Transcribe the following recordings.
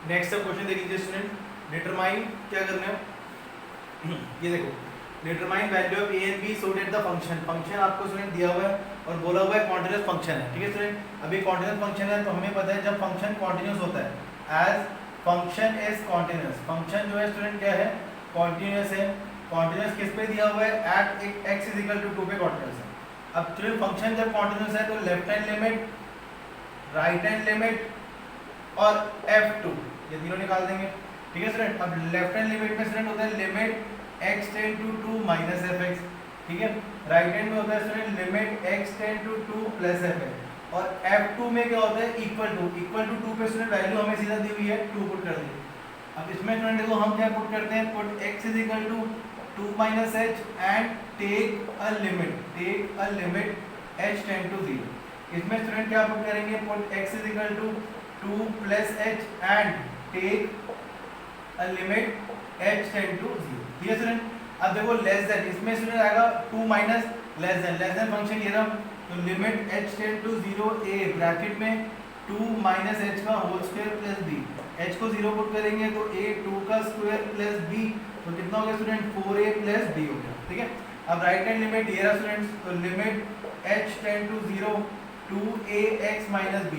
Next सब question देख लीजिए स्टूडेंट। डिटरमाइन क्या करना है ये देखो, determine value of A and B so that the function, function आपको स्टूडेंट दिया हुआ है और बोला हुआ है कॉन्टिन्यूस फंक्शन है। ठीक है स्टूडेंट, अभी कॉन्टिन्यूस फंक्शन है तो हमें पता है जब फंक्शन कॉन्टिन्यूस होता है as function is continuous, function जो है स्टूडेंट क्या है, कॉन्टिन्यूस है। कॉन्टिन्यूस किस पे दिया हुआ है, at X is equal to 2 पे कॉन्टिन्यूस है। अब स्टूडेंट फंक्शन जब कॉन्टिन्यूस है तो left hand limit, right hand limit और f2 ये तीनों निकाल देंगे। ठीक है स्टूडेंट, अब लेफ्ट हैंड लिमिट में स्टूडेंट होता है limit x tend to 2 minus fx। ठीक है, राइट हैंड में होता है student limit x tend to 2 plus fx। और f2 में क्या होता है, इक्वल टू 2 पे स्टूडेंट वैल्यू हमें सीधा दी हुई है 2 पुट कर दी। अब इसमें स्टूडेंट देखो हम क्या पुट करते हैं, put x is equal to 2 minus h and take a limit h tend to 0। इसमें स्टूडेंट क्या पुट करेंगे, put x is equal to 2 plus h and take a limit h tend to 0। ठीक है student, अब देखो less than, इसमें student आएगा 2 minus less than function ये रहा, तो limit h tend to 0 a bracket में 2 माइनस h का whole square plus b, h को 0 पुट करेंगे तो a 2 का स्क्वायर प्लस b, तो कितना हो गया स्टूडेंट 4a प्लस b हो गया। ठीक है, अब राइट हैंड लिमिट ये रहा स्टूडेंट, तो limit h tend to 0 2ax minus b,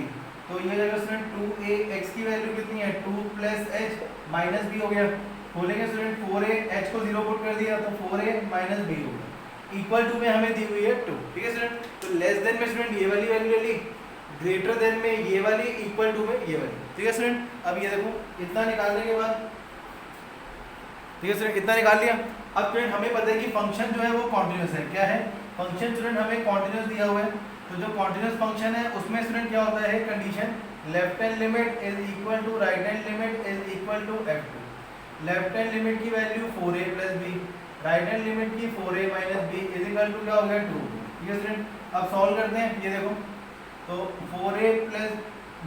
तो ये जगह स्टूडेंट 2a x की वैल्यू कितनी है 2 प्लस h माइनस b हो गया। खोलेंगे स्टूडेंट 4a h को 0 पुट कर दिया तो 4a माइनस b हो गया। इक्वल टू में हमें दी हुई है 2। ठीक है स्टूडेंट, तो लेस देन में स्टूडेंट ये वाली वैल्यू ले ली, ग्रेटर देन में ये वाली, इक्वल टू में ये वाली। ठीक है स्टूडेंट, अब ये देखो इतना निकालने के बाद, ठीक है स्टूडेंट इतना निकाल लिया। अब स्टूडेंट हमें पता है कि फंक्शन जो है वो कॉन्टिन्यूस है। क्या है फंक्शन स्टूडेंट, हमें कॉन्टिन्यूस दिया हुआ है, तो जो कॉन्टिन्यूस फंक्शन है उसमें स्टूडेंट क्या होता है, condition left hand limit is equal to right hand limit is equal to f2। Left hand limit की value 4a plus b, right hand limit की 4a minus b is equal to क्या हो गया 2। ठीक है स्टूडेंट, अब solve करते हैं, ये देखो तो 4a plus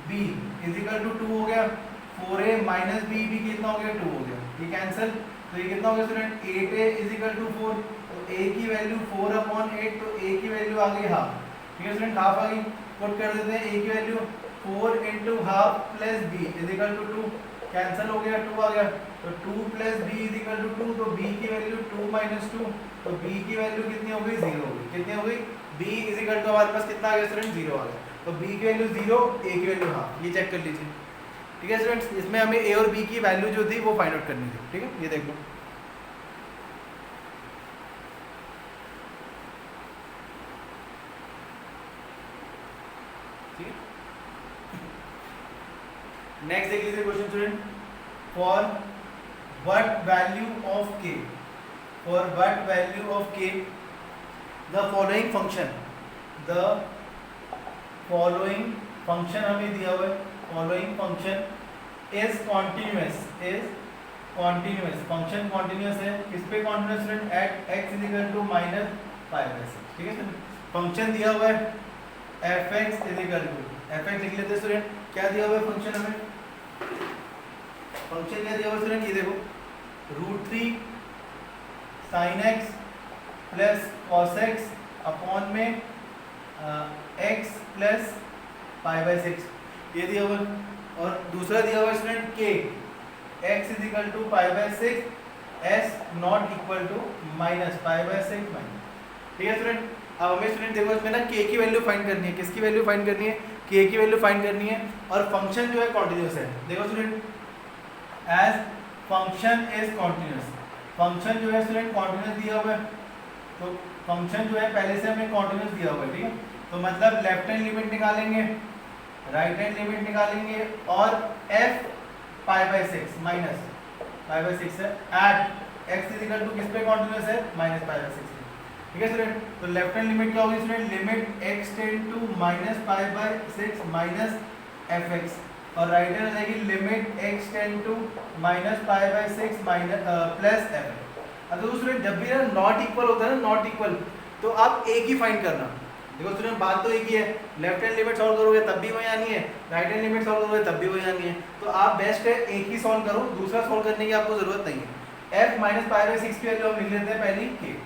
b is equal to 2 हो गया, 4a माइनस b भी कितना हो गया 2 हो गया, ये कैंसिल, तो ये कितना हो गया student 8a is equal to 4, तो a की वैल्यू 4/8, तो a की वैल्यू आ गई हाफ। ठीक है स्टूडेंट, हाफ आ गई, पुट कर देते हैं a की value 4 into half plus b is equal to 2, cancel हो गया 2 आ गया, तो 2 plus b is equal to 2, तो b की वैल्यू 2 माइनस 2, तो b की वैल्यू कितनी हो गई 0 हो गई। कितनी हो गई, b इज इक्वल टू हमारे पास कितना आ गया स्टूडेंट 0 आ गया, तो b की वैल्यू 0, a की वैल्यू हाफ, ये चेक कर लीजिए। ठीक है स्टूडेंट्स, इसमें हमें a और b की वैल्यू जो थी वो फाइंड आउट करनी थी। ठीक है, ये देख लो, नेक्स्ट देख लीजिए question student, for what value of k, for what value of k the following function, the following function हमें दिया हुआ है, following function is continuous, function continuous है, किस पे continuous student, at x is equal to minus -5/6। ठीक है student, function दिया हुआ है fx is equal to, fx लिख लेते हैं स्टूडेंट, क्या दिया हुआ है फंक्शन हमें, फंक्शन क्या दिया हुआ स्टूडेंट, ये देखो √3 sin x plus cos x upon में x प्लस π/6 ये दिया हुआ, और दूसरा दिया हुआ student k x is equal to π/6 s not equal to minus π/6 minus. ठीक है स्टूडेंट, अब हमें स्टूडेंट देखो इसमें ना k की वैल्यू फाइंड करनी है, किसकी वैल्यू फाइंड करनी है, k की वैल्यू फाइंड करनी है, और फंक्शन जो है कॉन्टिन्यूअस है। देखो student, as function is continuous, function जो है स्टूडेंट कॉन्टिन्यूअस दिया हुआ है, तो फंक्शन जो है पहले से हमें कॉन्टिन्यूअस दिया हुआ है। ठीक है, तो मतलब लेफ्ट हैंड लिमिट निकालेंगे, राइट हैंड लिमिट निकालेंगे, और f π/6 माइनस π/6 है, at x is equal to किस पे कॉन्टिन्यूअस है, माइनस π/6। ठीक है स्टूडेंट, तो लेफ्ट हैंड लिमिट क्या होगी student, limit x tend to minus π/6 minus fx, और राइट हैंड हो जाएगी limit x tend to minus π/6 minus plus fx। अब तो स्टूडेंट जब भी ना नॉट इक्वल होता है ना, नॉट इक्वल, तो आप a की फाइंड करना। देखो स्टूडेंट बात तो एक ही है, लेफ्ट हैंड लिमिट सॉल्व करोगे तब भी वही आनी है, राइट हैंड लिमिट सॉल्व करोगे तब भी वही आनी है, तो आप बेस्ट है एक ही सॉल्व करो, दूसरा सॉल्व करने की आपको जरूरत नहीं है। f माइनस π/6 की वैल्यू हम लिख लेते हैं पहली k।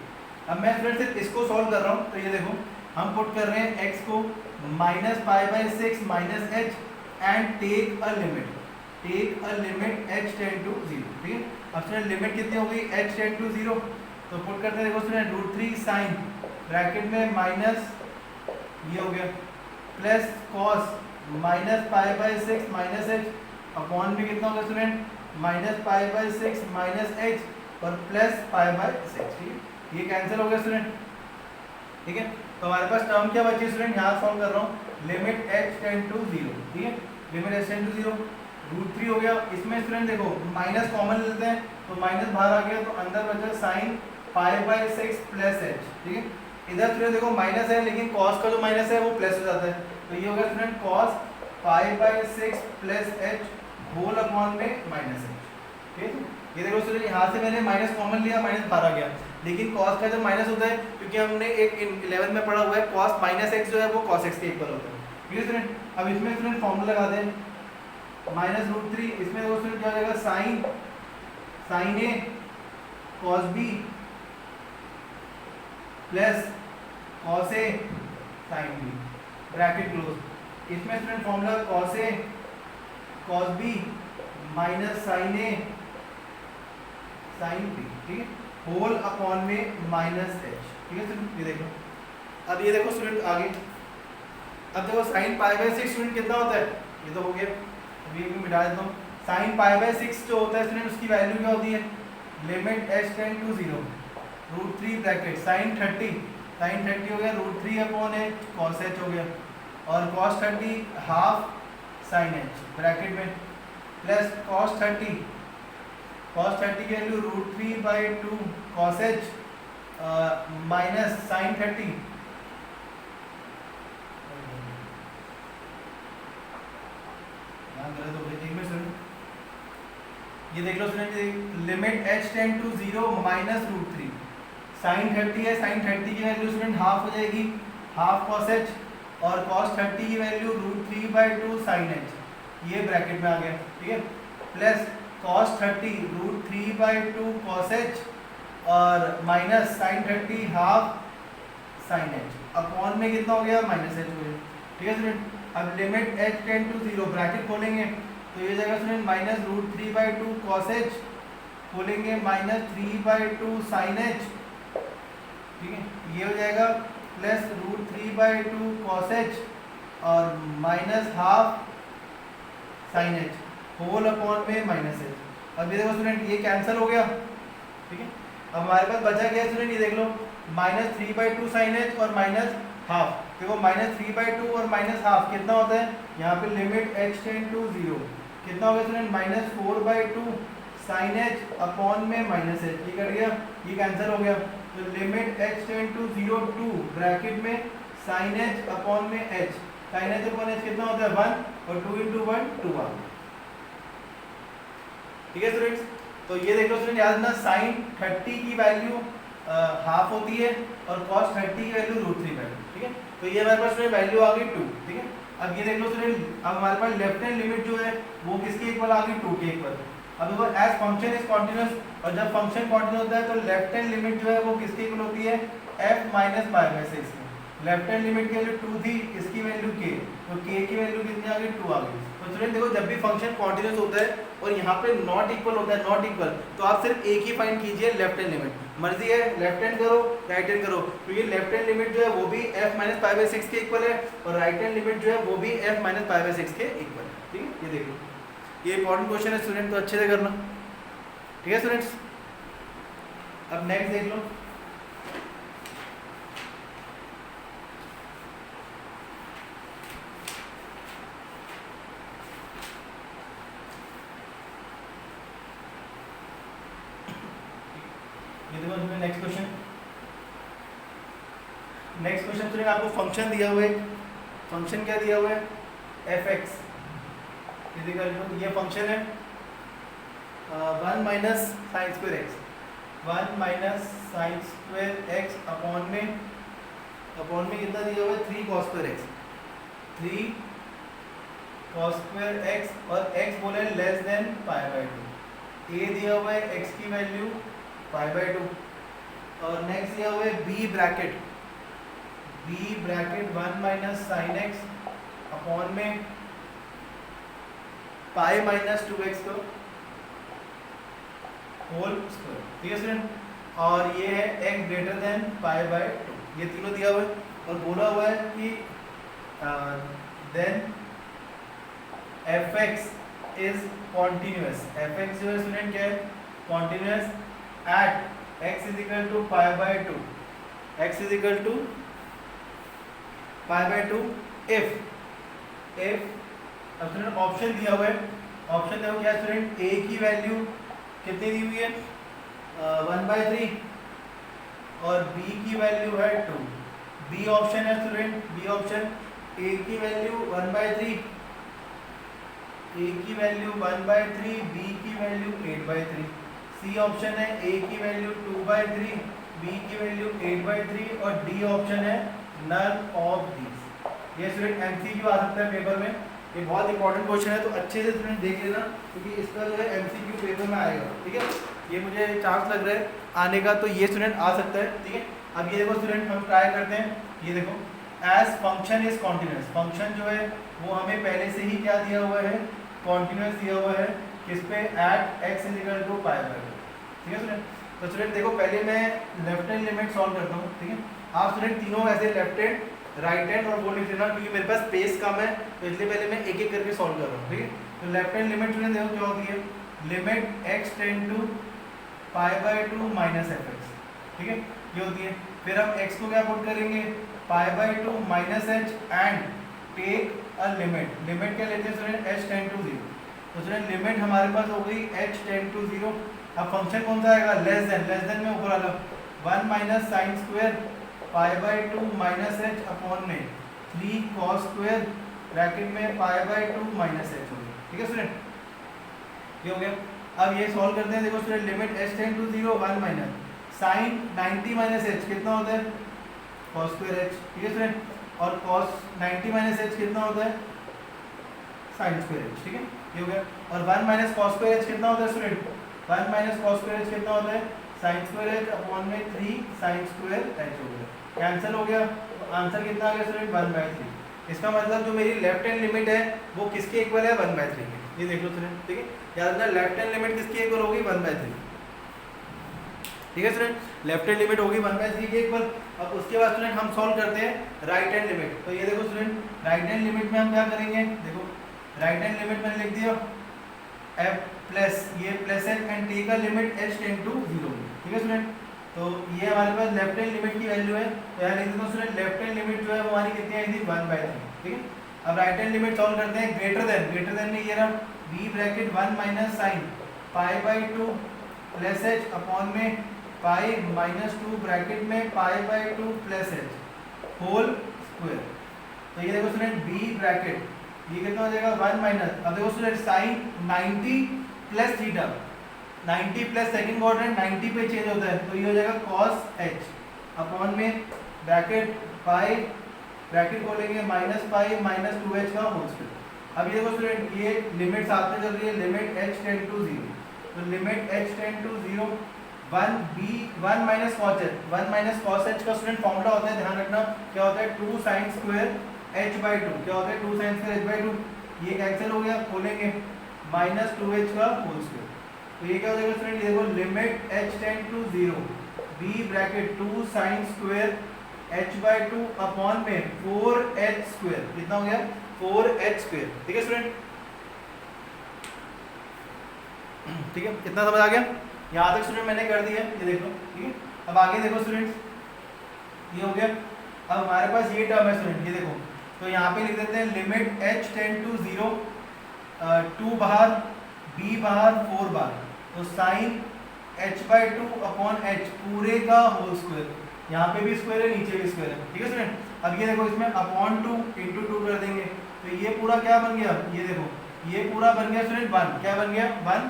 अब मैं स्टूडेंट सिर्फ इसको सॉल्व कर रहा हूँ, तो ये देखो हम पुट कर रहे हैं x को minus π/6 minus h and take a limit. Take a limit h tend to 0, ठीक है। अब स्टूडेंट लिमिट कितनी हो गई, h टेंड टू 0, तो पुट करते हैं, देखो स्टूडेंट √3 साइन ब्रैकेट में माइनस ये हो गया plus cos minus pi by 6 minus H upon में कितना होगा student, minus pi by 6 minus H और प्लस पाई बाय 6, ठीक है। ये कैंसिल हो गया स्टूडेंट, ठीक है। तो हमारे पास टर्म क्या बची स्टूडेंट, यहाँ सॉल्व कर रहा हूँ, लिमिट h टेंड टू 0, ठीक है, लिमिट h टेंड टू 0, √3 हो गया। इसमें स्टूडेंट देखो माइनस कॉमन लेते हैं तो माइनस बाहर आ गया, तो अंदर बचा sign pi by 6 plus H, ठीक है। इधर स्टूडेंट देखो माइनस है लेकिन कॉस का जो माइनस है वो प्लस हो जाता है, तो ये होगा student cos pi by 6 plus H whole upon में माइनस एच, ठीक है। ये देखो स्टूडेंट यहाँ से मैंने माइनस कॉमन लिया, माइनस बाहर आ गया, लेकिन कॉस का जब माइनस होता है, क्योंकि हमने एक 11 में पढ़ा हुआ है कॉस माइनस एक्स जो है वो कॉस एक्स के इक्वल होता है, ठीक है स्टूडेंट। अब इसमें स्टूडेंट फॉर्मूला लगा दें, माइनस √3, इसमें देखो स्टूडेंट क्या हो जाएगा, sign A cos B plus cos A sine B bracket close. इसमें student formula cos A cos B minus sign A sine B, ठीक है, होल अपॉन में माइनस एच, ठीक है स्टूडेंट। ये देखो, अब ये देखो स्टूडेंट आगे, अब देखो साइन पाई बाय 6 स्टूडेंट कितना होता है, ये तो हो गया, अभी मिटा देता हूँ। साइन पाई बाय 6 जो होता है स्टूडेंट उसकी वैल्यू क्या होती है, limit h tend to 0, √3 bracket sine 30 हो गया, √3 अपॉन एच कॉस एच हो गया, और cos 30 half sine h bracket में प्लस कॉस 30 की value √3 by 2 cos h minus sine 30, ये देख लो student, limit h tend to 0 minus √3, sine 30 है, साइन 30 की वैल्यू स्टूडेंट हाफ हो जाएगी, हाफ कॉस एच, और कॉस 30 की वैल्यू √3 बाई 2 साइन एच, ये ब्रैकेट में आ गया, ठीक है, plus cos 30 √3 by 2 cos H और minus sine 30 half sine h upon में कितना हो गया, माइनस एच हो गया, ठीक है स्टूडेंट। अब limit h tend to 0 bracket खोलेंगे तो ये जाएगा student minus √3 by 2 cos H, खोलेंगे माइनस 3 बाई 2 साइन एच, ठीक है, ये हो जाएगा प्लस √3 बाई 2 कॉस एच और minus half sine H whole upon में माइनस एच। अब ये देखो स्टूडेंट ये कैंसिल हो गया, ठीक है। अब हमारे पास बचा गया स्टूडेंट, ये देख लो माइनस 3 बाई 2 साइन एच और माइनस हाफ, देखो माइनस 3 बाई 2 और माइनस हाफ कितना होता है, यहाँ पे लिमिट h टेंड टू 0 कितना हो गया student, minus 4 by 2 sine h upon में माइनस एच, ये कट गया, ये कैंसिल हो गया, तो limit h tend to 0 2 bracket में साइन एच अपॉन में h, sine h upon h कितना होता है 1 और 2 इंटू 1 2 आ गया, ठीक है स्टूडेंट्स। तो ये देख लो स्टूडेंट, याद ना साइन 30 की वैल्यू हाफ होती है और cos 30 की वैल्यू √3 वैल्यू, ठीक है। तो ये हमारे पास वैल्यू आ गई 2, ठीक है। अब ये देख लो स्टूडेंट, अब हमारे पास लेफ्ट हैंड लिमिट जो है वो किसके इक्वल आ गई, 2 के इक्वल। अब देखो एज फंक्शन इज कॉन्टिन्यूअस, और जब फंक्शन कॉन्टिन्यूअस होता है तो लेफ्ट हैंड लिमिट जो है वो किसके इक्वल होती है, f minus pi by 6। Left hand limit की वैल्यू 2 थी, इसकी वैल्यू k, तो k की वैल्यू कितनी आ गई, 2 आ गई। तो स्टूडेंट देखो जब भी फंक्शन कॉन्टिन्यूअस होता है और यहाँ पे नॉट इक्वल होता है, नॉट इक्वल, तो आप सिर्फ एक ही फाइंड कीजिए लेफ्ट हैंड लिमिट, मर्जी है लेफ्ट हैंड करो राइट हैंड करो, तो ये लेफ्ट हैंड लिमिट जो है वो भी f माइनस पाई बाय 6 के इक्वल है और राइट हैंड लिमिट जो है वो भी f माइनस पाई बाय 6 के इक्वल है, ठीक है। ये देखो ये इंपॉर्टेंट क्वेश्चन है स्टूडेंट, तो अच्छे से करना, ठीक है स्टूडेंट्स। अब नेक्स्ट देख लो, ये देखो next question. Next question student आपको फंक्शन दिया हुआ है, फंक्शन क्या दिया हुआ है, f(x), ये देखो ये फंक्शन है 1 minus sine square x, 1 minus sine square x upon में कितना दिया हुआ है, 3 cos square x, 3 cos square x और x बोले less than pi by 2, a दिया हुआ है x की वैल्यू पाई बाय 2, और नेक्स्ट दिया हुआ है b bracket 1 minus sine x upon में पाई माइनस 2x का होल स्क्वायर, ठीक है स्टूडेंट। और ये है x greater than pi by 2, ये तीनों दिया हुआ है और बोला हुआ है कि then fx is continuous. fx जो है स्टूडेंट क्या है, continuous at x is equal to pi by 2, x is equal to pi by 2 if अब स्टूडेंट ऑप्शन दिया हुआ है, ऑप्शन देखो क्या स्टूडेंट, a की वैल्यू कितनी दी हुई है 1/3 और b की वैल्यू है 2। b ऑप्शन है स्टूडेंट, b ऑप्शन a की वैल्यू 1/3, a की वैल्यू 1/3, b की वैल्यू 8/3। c ऑप्शन है a की वैल्यू 2/3, b की वैल्यू 8/3 और d ऑप्शन है नन ऑफ दीज। ये स्टूडेंट एमसीक्यू आ सकता है पेपर में, ये बहुत इंपॉर्टेंट क्वेश्चन है, तो अच्छे से स्टूडेंट देख लेना क्योंकि इसका जो है एमसीक्यू पेपर में आएगा, ठीक है। ये मुझे चांस लग रहा है आने का, तो ये स्टूडेंट आ सकता है, ठीक है। अब ये देखो स्टूडेंट हम ट्राई करते हैं, ये देखो as function is continuous, function जो है वो हमें पहले से ही क्या दिया हुआ है, कॉन्टिन्यूअस दिया हुआ है, किस पे, at x is equal to pi by 2, ठीक है स्टूडेंट। तो स्टूडेंट देखो पहले मैं लेफ्ट हैंड लिमिट सॉल्व करता हूँ, ठीक है। आप स्टूडेंट तीनों ऐसे लेफ्ट हैंड, राइट हैंड और वो लिख लेना क्योंकि मेरे पास स्पेस कम है, तो इसलिए पहले मैं एक एक करके सॉल्व कर रहा हूँ, ठीक है। तो लेफ्ट हैंड लिमिट स्टूडेंट देखो क्या होती है, limit x tend to pi by 2 minus fx, ठीक है, ये होती है। फिर हम x को क्या पुट करेंगे, pi by 2 minus h and take a limit, limit क्या लेते हैं स्टूडेंट, h टेंड टू 0। तो स्टूडेंट लिमिट हमारे पास हो गई h टेंड टू 0। अब फंक्शन कौन सा आएगा, लेस देन में ऊपर वाला 1 minus sine square pi by 2 minus h upon में 3 cos स्क्वायर ब्रैकेट में पाई बाय 2 माइनस h हो गया, ठीक है स्टूडेंट, ये हो गया। अब ये सॉल्व करते हैं, देखो student limit h tend to 0 1 minus sine 90 minus h कितना होता है, cos स्क्वायर h, ठीक है स्टूडेंट, और cos 90 माइनस h कितना होता है, साइन स्क्वायर h, ठीक है, ये हो गया। और 1 माइनस cos स्क्वायर h कितना होता है student, 1 minus cos square h कितना होता है, साइन स्क्वायर h अपॉन में 3 साइन स्क्वायर h हो गया, कैंसिल हो गया। तो आंसर कितना आ गया स्टूडेंट, 1/3। इसका मतलब जो मेरी लेफ्ट हैंड लिमिट है वो किसके इक्वल है, 1/3 के, ये देख लो स्टूडेंट, ठीक है। याद रखना लेफ्ट हैंड लिमिट किसकी इक्वल होगी, 1/3, ठीक है स्टूडेंट, लेफ्ट हैंड लिमिट होगी 1/3 के इक्वल। अब उसके बाद स्टूडेंट हम सॉल्व करते हैं राइट हैंड लिमिट। तो ये देखो स्टूडेंट राइट हैंड लिमिट में हम क्या करेंगे, देखो राइट हैंड लिमिट मैंने लिख दिया f प्लस ये plus h and take a limit h tend to 0, ठीक है स्टूडेंट। तो ये हमारे पास लेफ्ट हैंड लिमिट की वैल्यू है, तो यहाँ लिख देता हूँ स्टूडेंट लेफ्ट हैंड लिमिट जो है वो हमारी कितनी आई थी, 1/3, ठीक है। अब राइट हैंड लिमिट सॉल्व करते हैं, ग्रेटर देन में ये रहा b bracket 1 minus sine pi by 2 plus h upon में पाई माइनस 2 ब्रैकेट में pi by 2 plus h whole square. तो ये देखो स्टूडेंट b ब्रैकेट ये कितना हो जाएगा, 1 माइनस, अब देखो student sine 90 plus theta, 90 plus second quadrant 90 पे चेंज होता है, तो ये हो जाएगा cos h अपॉन में ब्रैकेट पाई ब्रैकेट खोलेंगे माइनस पाई माइनस 2h का होल स्क्वायर। अब ये देखो स्टूडेंट ये लिमिट साथ में चल रही है, लिमिट h टेंड टू 0, तो limit h tend to 0 1 minus cos h का स्टूडेंट फॉर्मूला होता है, ध्यान रखना क्या होता है, 2 साइन स्क्वायर h/2, क्या होता है 2 साइन स्क्वायर h/2, ये कैंसिल हो गया, खोलेंगे माइनस 2h का होल स्क्वायर। तो ये क्या हो जाएगा स्टूडेंट, ये देखो limit h tend to 0 b bracket 2 sine square h/2 upon में 4h स्क्वायर, कितना हो गया 4h स्क्वायर, ठीक है स्टूडेंट, ठीक है, कितना समझ आ गया, यहाँ तक स्टूडेंट मैंने कर दिया, ये देख लो, ठीक है। अब आगे देखो स्टूडेंट्स, ये हो गया। अब हमारे पास ये टर्म है स्टूडेंट, ये देखो, तो यहाँ पे लिख देते हैं लिमिट h टेंड टू 0 2 बाहर b बाहर 4 बाहर, तो साइन h/2 अपॉन h पूरे का होल स्क्वायर, यहाँ पे भी स्क्वायर है नीचे भी स्क्वायर है, ठीक है स्टूडेंट। अब ये देखो इसमें अपॉन 2 इंटू 2 कर देंगे, तो ये पूरा क्या बन गया, ये देखो ये पूरा बन गया स्टूडेंट 1, क्या बन गया 1,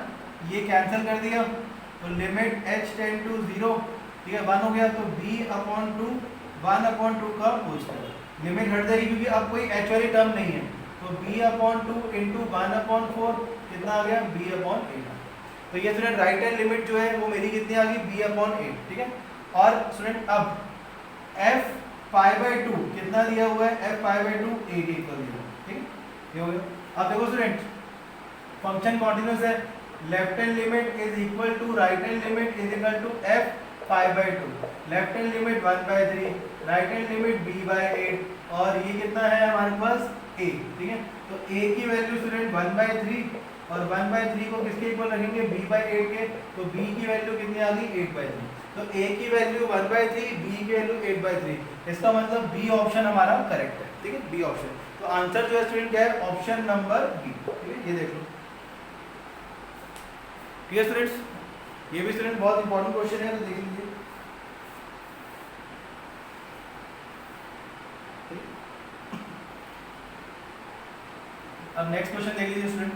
ये कैंसिल कर दिया, तो लिमिट h टेंड टू 0, ठीक है 1 हो गया, तो b अपॉन 2 1 अपॉन 2 का होल स्क्वायर, लिमिट हट जाएगी क्योंकि अब कोई h वाली टर्म नहीं है, तो b अपॉन 2 इंटू 1 अपॉन 4 कितना आ गया b अपॉन 8। तो ये स्टूडेंट राइट हैंड लिमिट जो है वो मेरी कितनी आ गई b अपॉन 8, ठीक है। और स्टूडेंट अब f पाई बाय 2 कितना दिया हुआ है, f पाई बाय 2 8 इक्वल 0, ठीक है, ये हो गया। अब देखो स्टूडेंट फंक्शन कॉन्टिन्यूस है, left hand limit is equal to right hand limit is equal to F pi by two, left hand limit 1/3, right hand limit b/8 और ये कितना है हमारे पास a, ठीक है। तो a की वैल्यू स्टूडेंट 1/3 और 1/3 को किसके इक्वल रखेंगे b/8 के, तो b की वैल्यू कितनी आ गई 8/3, तो a की वैल्यू 1/3, b की वैल्यू 8/3, इसका मतलब b ऑप्शन हमारा करेक्ट है, ठीक है, b ऑप्शन। तो आंसर जो है स्टूडेंट क्या है, ऑप्शन नंबर बी, ठीक है, ये देख लो। ठीक है स्टूडेंट्स, ये भी स्टूडेंट बहुत इंपॉर्टेंट क्वेश्चन है, तो देख लीजिए। अब नेक्स्ट क्वेश्चन देख लीजिए स्टूडेंट।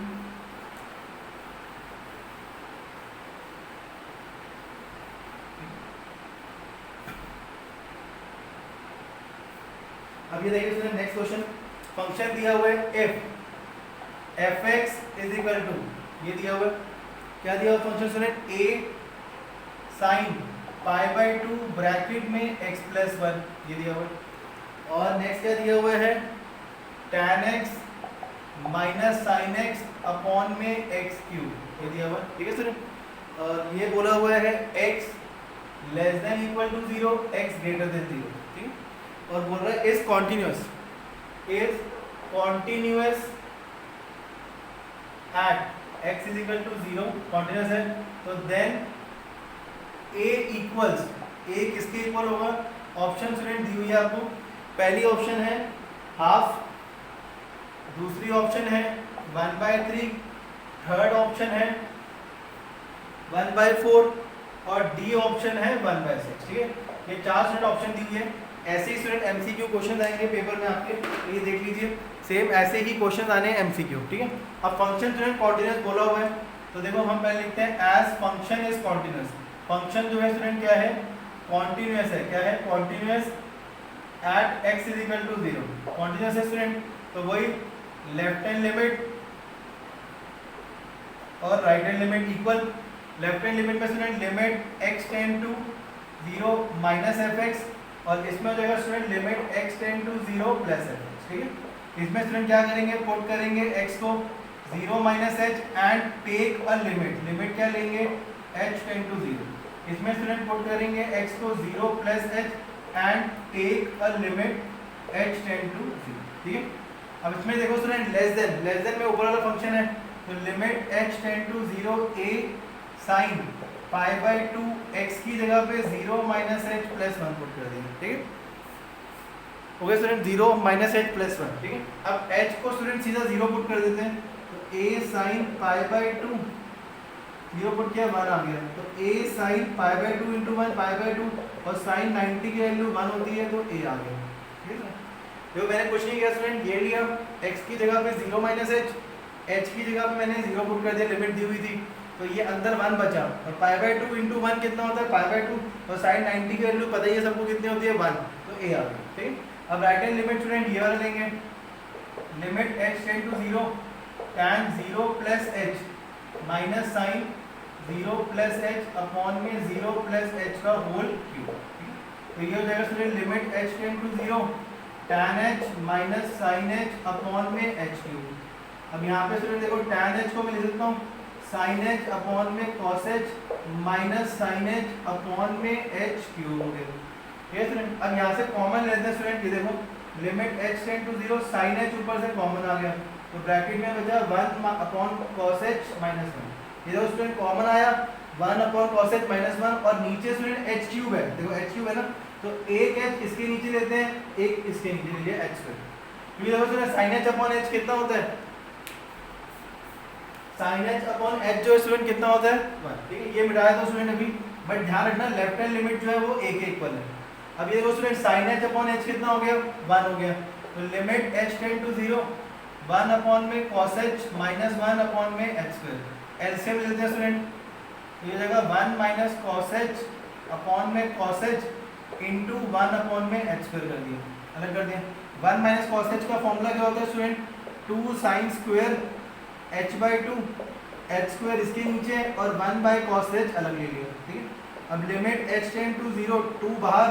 अब ये देखिए स्टूडेंट नेक्स्ट क्वेश्चन, फंक्शन दिया हुआ है f(x) इज इक्वल टू, ये दिया हुआ है, क्या दिया हुआ function student, a sin π/2 bracket में x प्लस 1, ये दिया हुआ है। और नेक्स्ट क्या दिया हुआ है, tan x minus sine x upon में x क्यूब, ये दिया हुआ है, ठीक है स्टूडेंट। और ये बोला हुआ है x less than equal to 0, x greater than 0, ठीक है। और बोल रहा है is continuous at x is equal to 0, continuous है, तो देन a इक्वल्स, a किसके इक्वल होगा, ऑप्शन स्टूडेंट दी हुई है आपको, पहली ऑप्शन है हाफ, दूसरी ऑप्शन है 1/3, थर्ड ऑप्शन है 1/4 और डी ऑप्शन है 1/6, ठीक है। ये 4 स्टूडेंट ऑप्शन दी हुई है। ऐसे ही स्टूडेंट एमसीक्यू क्वेश्चन आएंगे पेपर में आपके, तो ये देख लीजिए, सेम ऐसे ही क्वेश्चन आने हैं एमसीक्यू, ठीक है। अब फंक्शन स्टूडेंट कॉन्टिन्यूअस बोला हुआ है, तो देखो हम पहले लिखते हैं as function is continuous, function जो है स्टूडेंट क्या है, कॉन्टिन्यूअस है, क्या है, continuous at x is equal to 0, continuous है स्टूडेंट, तो वही लेफ्ट हैंड लिमिट और right hand limit equal, left hand limit में student limit x tend to 0 minus fx, और इसमें जो है student limit x tend to 0 plus fx, ठीक है। इसमें स्टूडेंट क्या करेंगे, पुट करेंगे x को 0 minus h and take a limit, limit क्या लेंगे h टेंड टू 0, इसमें स्टूडेंट पुट करेंगे x को 0 plus h and take a limit h tend to 0, ठीक है। अब इसमें देखो स्टूडेंट लेस देन में ऊपर वाला फंक्शन है, तो limit h tend to 0 a sin π/2 x की जगह पे 0 माइनस h प्लस 1 पुट कर देंगे, ठीक है, हो गया स्टूडेंट 0 माइनस h प्लस 1, ठीक है। अब h को स्टूडेंट सीधा 0 पुट कर देते हैं, तो a sin π/2 0 पुट किया 1 आ गया, तो a sin π/2 इंटू 1 π/2 और sin 90 की वैल्यू 1 होती है, तो a आ गया, ठीक है। देखो मैंने कुछ नहीं किया स्टूडेंट, ये लिया x की जगह पे 0 माइनस h की जगह पे मैंने 0 पुट कर दिया, लिमिट दी हुई थी, तो ये अंदर 1 बचा, और π/2 इंटू 1 कितना होता है π/2, और sin 90 की वैल्यू पता ही है सबको कितनी होती है 1, तो a आ गया, ठीक। अब राइट हैंड लिमिट स्टूडेंट ये वाला लेंगे, limit h tend to 0 tan 0 plus h minus sine 0 plus h upon में 0 प्लस h का होल क्यूब, तो ये हो जाएगा student limit h tend to 0 tan h minus sine h upon में h क्यूब। अब यहाँ पे स्टूडेंट देखो tan h को मैं लिख सकता हूँ sin h अपॉन में cos h minus sin h upon में h क्यूब हो गया, ठीक है स्टूडेंट। अब यहाँ से कॉमन लेते हैं स्टूडेंट, ये देखो limit h tend to 0 sin h ऊपर से कॉमन आ गया, तो ब्रैकेट में बचा 1 अपॉन cos h माइनस 1, ये देखो स्टूडेंट कॉमन आया 1 अपॉन cos h माइनस 1, और नीचे स्टूडेंट h क्यूब है, देखो h क्यूब है ना, तो एक h इसके नीचे लेते हैं, एक इसके नीचे ले लिया h स्क्वायर, क्योंकि देखो student sin h upon h कितना होता है, sin h अपॉन h जो स्टूडेंट कितना होता है 1, ठीक है। ये मिटाया था स्टूडेंट अभी, बट ध्यान रखना लेफ्ट हैंड लिमिट जो है वो a के इक्वल है। अब ये देखो student sin h upon h कितना हो गया 1 हो गया, तो limit h tend to 0 1 upon में cos h माइनस 1 अपॉन में h स्क्वायर, एलसीएम लेते हैं स्टूडेंट, ये जगह 1 माइनस cos h अपॉन में cos h इंटू 1 अपॉन में h स्क्वायर कर दिया, अलग कर दिया। 1 माइनस cos h का फॉर्मूला क्या होता है student, 2 sin square h/2, h square इसके नीचे और 1 बाय cos h अलग ले लिया, ठीक है। अब लिमिट h टेंड टू 0 2 बाहर,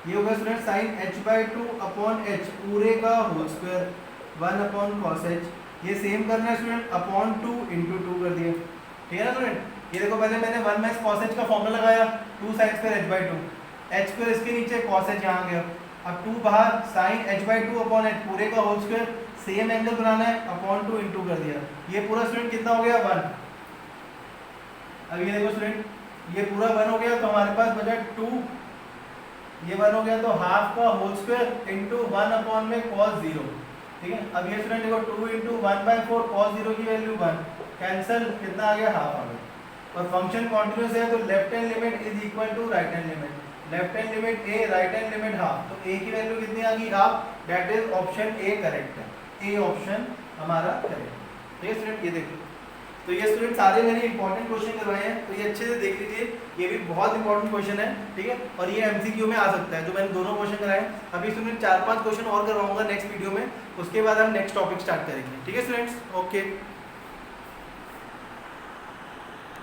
ये होगा student sin h/2 upon h पूरे का whole square 1 upon cos h ये सेम करना है स्टूडेंट, अपॉन 2 इंटू 2 कर दिया, ठीक है ना स्टूडेंट। ये देखो पहले मैंने 1 माइनस कॉस एच का फॉर्मूला लगाया, 2 sine square h by 2, h square इसके नीचे कॉस एच यहाँ गया, अब 2 बाहर sine h by 2 upon h पूरे का होल स्क्वायर, सेम एंगल बनाना है, अपॉन 2 इंटू कर दिया, ये पूरा स्टूडेंट कितना हो गया 1। अब ये देखो स्टूडेंट ये पूरा 1 हो गया तो हमारे पास बचा 2, ये 1 हो गया तो हाफ का होल स्क्वायर इंटू 1 अपॉन में cos 0, ठीक है। अब ये स्टूडेंट देखो 2 इंटू 1/4 cos 0 की वैल्यू 1, कैंसिल, कितना आ गया हाफ आ गया। और फंक्शन कॉन्टिन्यूस है तो left hand limit is equal to right hand limit, left hand limit a, right hand limit half, तो a की वैल्यू कितनी आ गई half, that is option A correct है, ए ऑप्शन हमारा करेक्ट है, ठीक है स्टूडेंट। ये देखो तो ये स्टूडेंट सारे मैंने इंपॉर्टेंट क्वेश्चन करवाए हैं, तो ये अच्छे से देख लीजिए, ये भी बहुत इंपॉर्टेंट क्वेश्चन है, ठीक है। और ये एमसीक्यू में आ सकता है, जो मैंने दोनों क्वेश्चन कराए। अभी स्टूडेंट 4-5 क्वेश्चन और करवाऊंगा नेक्स्ट वीडियो में, उसके बाद हम नेक्स्ट टॉपिक स्टार्ट करेंगे, ठीक है स्टूडेंट्स, ओके।